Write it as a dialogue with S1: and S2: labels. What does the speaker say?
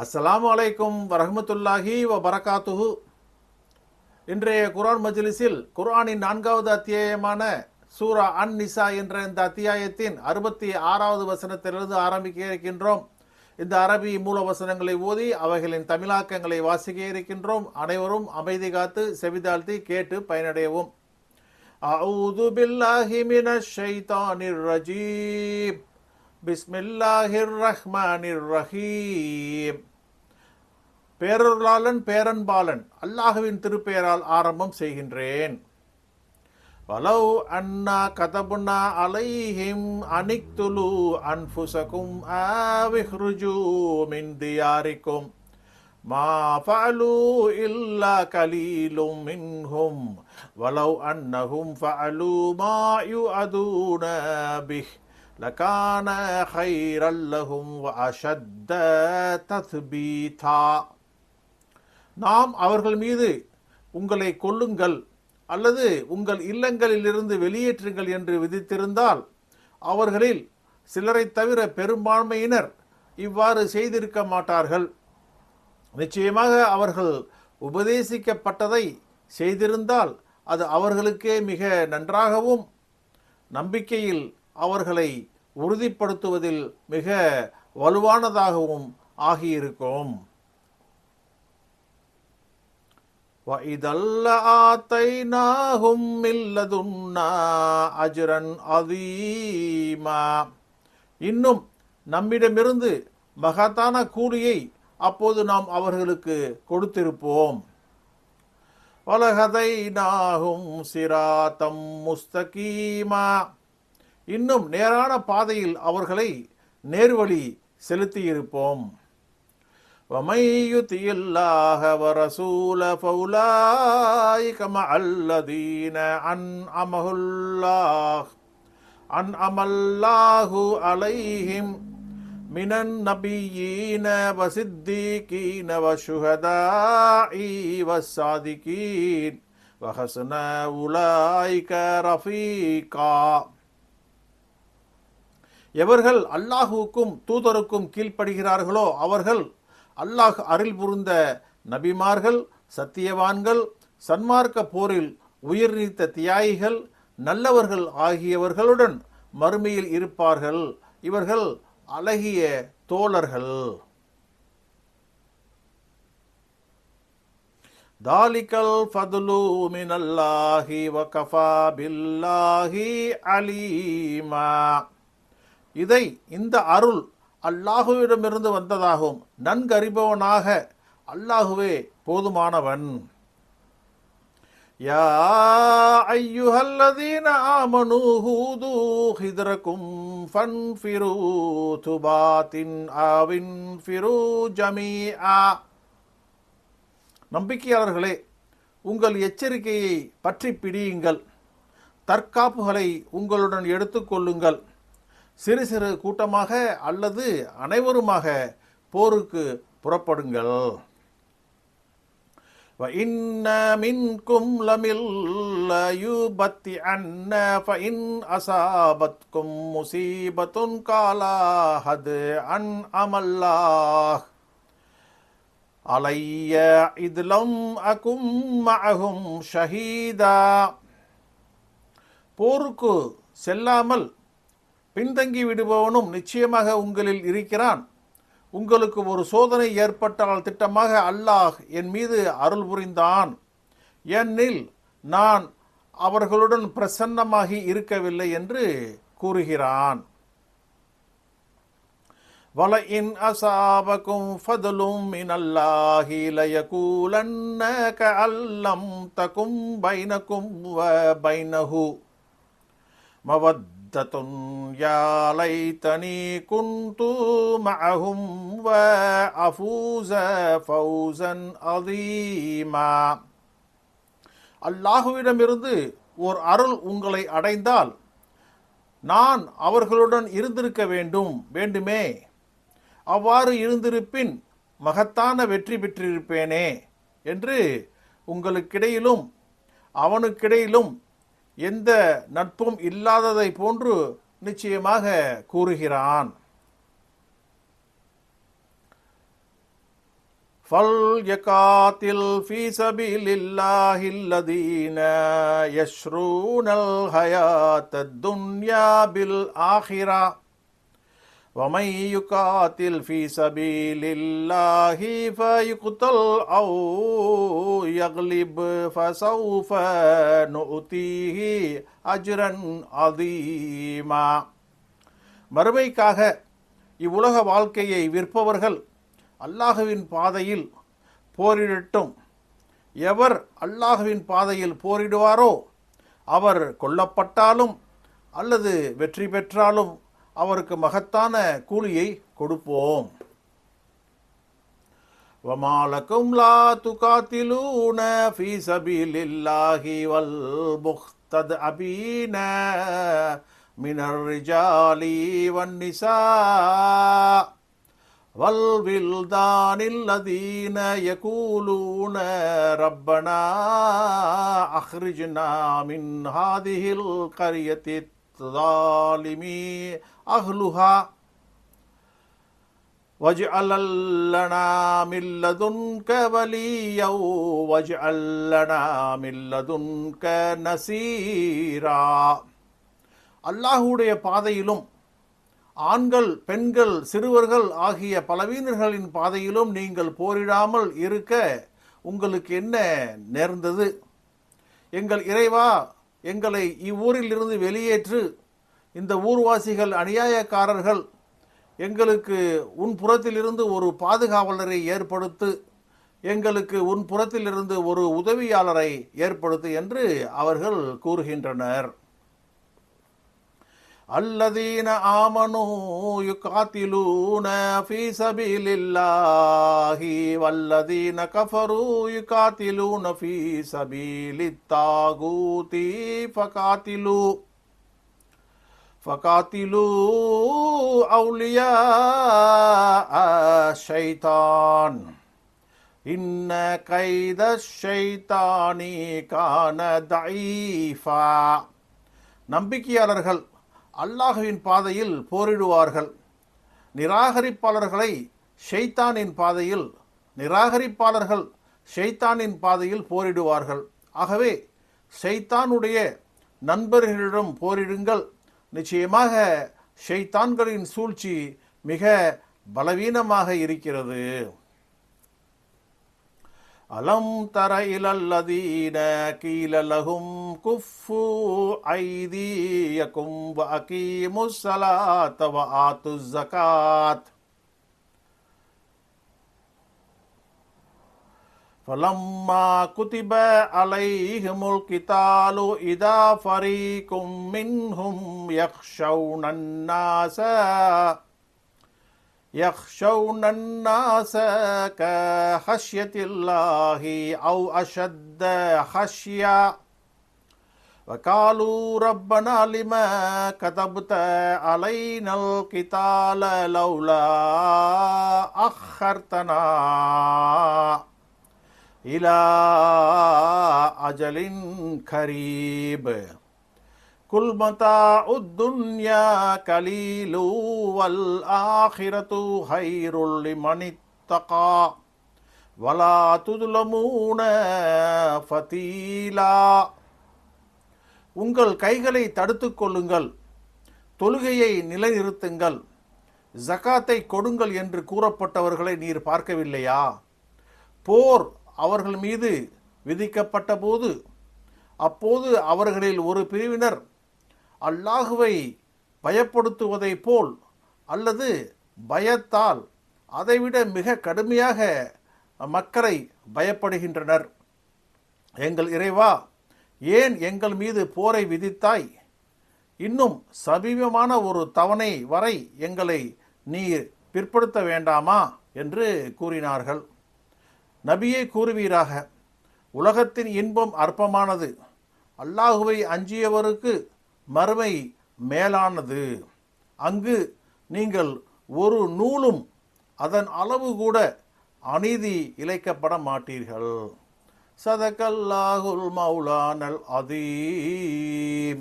S1: அஸ்ஸலாமு அலைக்கும் வரஹ்மத்துல்லாஹி வபரகாத்துஹு. இன்றைய குர்ஆன் மஜ்லிஸில் குர்ஆனின் 4வது அத்தியாயமான சூரா அன் நிசா என்ற இந்த அத்தியாயத்தின் 66வது வசனத்திலிருந்து ஆரம்பிக்க இருக்கின்றோம். இந்த அரபி மூல வசனங்களை ஓதி அவைகளின் தமிழாக்கங்களை வாசிக்க இருக்கின்றோம். அனைவரும் அமைதி காத்து செவிதாழ்த்தி கேட்டு பயனடையவும். அஊது பில்லாஹி மினஷ் ஷைத்தானிர் ரஜீம். பிஸ்மில்லாஹிர் ரஹ்மானிர் ரஹீம். பேரருளாளன் பேரன்பாலன் அல்லாஹுவின் திருப்பெயரால் ஆரம்பம் செய்கின்றேன். வலவ் அன்னா கதபுனா அலைஹிம் அனிக்துலு அன்ஃபுஸகும் ஆவிஹ்ருஜூ மின் தியாரிக்கும் மா ஃபஅலூ இல்லா கலீலும் மின்ஹும் வலவ் அன்னஹும் ஃபஅலூ மா யுஅதூன பிஹ் லகான கைரல் லஹும் வஅஷத்த தத்பீதா. நாம் அவர்கள் மீது உங்களை கொல்லுங்கள் அல்லது உங்கள் இல்லங்களிலிருந்து வெளியேற்றுங்கள் என்று விதித்திருந்தால் அவர்களில் சிலரை தவிர பெரும்பான்மையினர் இவ்வாறு செய்திருக்க மாட்டார்கள். நிச்சயமாக அவர்கள் உபதேசிக்கப்பட்டதை செய்திருந்தால் அது அவர்களுக்கே மிக நன்றாகவும் நம்பிக்கையில் அவர்களை உறுதிப்படுத்துவதில் மிக வலுவானதாகவும் ஆகியிருக்கும். وَإِذَا لَآتَيْنَاهُمْ مِن لَّدُنَّا أَجْرًا عَظِيمًا. இன்னும் நம்மிடமிருந்து மகத்தான கூலியை அப்போது நாம் அவர்களுக்கு கொடுத்திருப்போம். வலஹதைனாஹும் சிராத்தம் முஸ்தகீமா. இன்னும் நேரான பாதையில் அவர்களை நேர்வழி செலுத்தியிருப்போம். وَمَن يُطِعِ اللَّهَ وَرَسُولَهُ فَأُولَٰئِكَ مَعَ الَّذِينَ أَنْعَمَ اللَّهُ عَلَيْهِمْ مِنَ النَّبِيِّينَ وَالصِّدِّيقِينَ وَالشُّهَدَاءِ وَالصَّالِحِينَ وَحَسُنَ أُولَٰئِكَ رَفِيقًا. எவர்கள் அல்லாஹுவுக்கும் தூதருக்கும் கீழ்ப்படுகிறார்களோ அவர்கள் அல்லாஹ் அருள் புரிந்த நபிமார்கள், சத்தியவான்கள், சன்மார்க்க போரில் உயிர் நீத்த தியாகிகள், நல்லவர்கள் ஆகியவர்களுடன் மறுமையில் இருப்பார்கள். இவர்கள் அழகிய தோழர்கள். தாலிகல் ஃபதுலு மினல்லாஹி வகஃபா பில்லாஹி அலீமா. இந்த அருள் அல்லாஹுவிடமிருந்து வந்ததாகும். நன்கறிபவனாக அல்லாஹுவே போதுமானவன். யா அய்யுஹல்லதீன ஆமனூ ஹூது ஹித்ரகும் ஃபன்ஃபிரு துபாத்தின் அவின்ஃபிரு ஜமீஆ. நம்பிக்கையாளர்களே, உங்கள் எச்சரிக்கையை பற்றி பிடியுங்கள், தற்காப்புகளை உங்களுடன் எடுத்துக்கொள்ளுங்கள். சிறு சிறு கூட்டமாக அல்லது அனைவருமாக போருக்கு புறப்படுங்கள். وَإِنَّ مِنْكُمْ لَيُبَطِّئَنَّ فَإِنْ أَصَابَتْكُمْ مُصِيبَةٌ قَالَ قَدْ أَنْعَمَ اللَّهُ عَلَيَّ إِذْ لَمْ أَكُنْ مَعَهُمْ شَهِيدًا. போருக்கு செல்லாமல் பின்தங்கி விடுபவனும் நிச்சயமாக உங்களில் இருக்கிறான். உங்களுக்கு ஒரு சோதனை ஏற்பட்டால் திட்டமாக அல்லாஹ் என் மீது அருள் புரிந்தான், ஏனெனில் நான் அவர்களுடன் பிரசன்னமாகி இருக்கவில்லை என்று கூறுகிறான். வலஇன் அஸாபகும் ஃபதுலும் மினல்லாஹி லயகூலன்ன கஅல்லம் தகும் பைனகும் வ பைனஹு மவத்தத்துன் யா லைதனி குன்து மஅஹும் வ அஃபூஸ ஃபௌஸன் அதீமா. அல்லாஹுவிடமிருந்து ஓர் அருள் உங்களை அடைந்தால் நான் அவர்களுடன் இருந்திருக்க வேண்டுமே. அவ்வாறு இருந்திருப்பின் மகத்தான வெற்றி பெற்றிருப்பேனே என்று உங்களுக்கிடையிலும் அவனுக்கிடையிலும் எந்த நட்பும் இல்லாததை போன்று நிச்சயமாக கூறுகிறான். فَلْيَقَاتِلْ فِي سَبِيلِ اللَّهِ الَّذِينَ يَشْرُونَ الْحَيَاةَ الدُّنْيَا بِالْآخِرَةِ وَمَنْ يُقَاتِلْ فِي سَبِيلِ اللَّهِ فَيُقْتَلْ أَوْ يَغْلِبْ فَسَوْفَ نُؤْتِيهِ أَجْرًا عَظِيمًا. மறுமைக்காக இவ்வுலக வாழ்க்கையை விற்பவர்கள் அல்லாஹுவின் பாதையில் போரிடட்டும். எவர் அல்லாஹுவின் பாதையில் போரிடுவாரோ அவர் கொல்லப்பட்டாலும் அல்லது வெற்றி பெற்றாலும் அவருக்கு மகத்தான கூலியை கொடுப்போம். وَمَا لَكُمْ لَا تُقَاتِلُونَ فِي سَبِيلِ اللَّهِ وَالْمُسْتَضْعَفِينَ مِنَ الرِّجَالِ وَالنِّسَاءِ وَالْوِلْدَانِ الَّذِينَ يَقُولُونَ رَبَّنَا أَخْرِجْنَا مِنْ هَذِهِ الْقَرْيَةِ الظَّالِمِ أَهْلُهَا وَاجْعَلْ لَنَا مِنْ لَدُنْكَ وَلِيًّا وَاجْعَلْ لَنَا مِنْ لَدُنْكَ نَصِيرًا. அல்லாஹ்வுடைய பாதையிலும் ஆண்கள், பெண்கள், சிறுவர்கள் ஆகிய பலவீனர்களின் பாதையிலும் நீங்கள் போரிடாமல் இருக்க உங்களுக்கு என்ன நேர்ந்தது? எங்கள் இறைவா, எங்களை இவ்வூரிலிருந்து வெளியேற்று. இந்த ஊர்வாசிகள் அநியாயக்காரர்கள். எங்களுக்கு உன் புறத்திலிருந்து ஒரு பாதுகாவலரை ஏற்படுத்து, எங்களுக்கு உன் புறத்திலிருந்து ஒரு உதவியாளரை ஏற்படுத்து என்று அவர்கள் கூறுகின்றனர். الذين آمنوا يقاتلون في سبيل الله والذين كفروا يقاتلون في سبيل الطاغوت فقاتلوا أولياء الشيطان إن كيد الشيطان كان ضعيفا. நம்பிக்கையாளர்கள் அல்லாஹ்வின் பாதையில் போரிடுவார்கள். நிராகரிப்பாளர்கள் ஷைத்தானின் பாதையில் போரிடுவார்கள். ஆகவே ஷைத்தானுடைய நண்பர்களிடம் போரிடுங்கள். நிச்சயமாக ஷைத்தான்களின் சூழ்ச்சி மிக பலவீனமாக இருக்கிறது. அலம் தர இலல்லதீன கீல லஹும் குஃபு ஐதியகும் வ அகீமுஸ் ஸலாத்த வ ஆத்துஸ் ஸகாத் ஃபலம்மா குதிப அலைஹிமுல் கிதாலு இதா ஃபரீகும் மின்ஹும் يخشون الناس كخشية الله أو أشد خشية وقالوا ربنا لما كتبت علينا القتال لولا أخرتنا إلى أجل قريب قل متاع الدنيا قليل والآخرة خير لمن اتقى ولا تظلمون فتيلا. உங்கள் கைகளை தடுத்துக் கொள்ளுங்கள், தொழுகையை நிலைநிறுத்துங்கள், ஜகாத்தை கொடுங்கள் என்று கூறப்பட்டவர்களை நீர் பார்க்கவில்லையா? போர் அவர்கள் மீது விதிக்கப்பட்ட போது அப்போது அவர்களில் ஒரு பிரிவினர் அல்லாஹுவை பயப்படுத்துவதைப் போல் அல்லது பயத்தால் அதைவிட மிக கடுமையாக மக்களை பயப்படுகின்றனர். எங்கள் இறைவா, ஏன் எங்கள் மீது போரை விதித்தாய்? இன்னும் சமீபமான ஒரு தவணை வரை எங்களை நீர் பிற்படுத்த வேண்டாமா என்று கூறினார்கள். நபியே கூறுவீராக, உலகத்தின் இன்பம் அற்பமானது, அல்லாஹுவை அஞ்சியவருக்கு மறுமை மேலானது. அங்கு நீங்கள் ஒரு நூலும் அதன் அளவு கூட அநீதி இழைக்கப்பட மாட்டீர்கள். சதகல்லாஹுல் மௌலானல் அதீம்.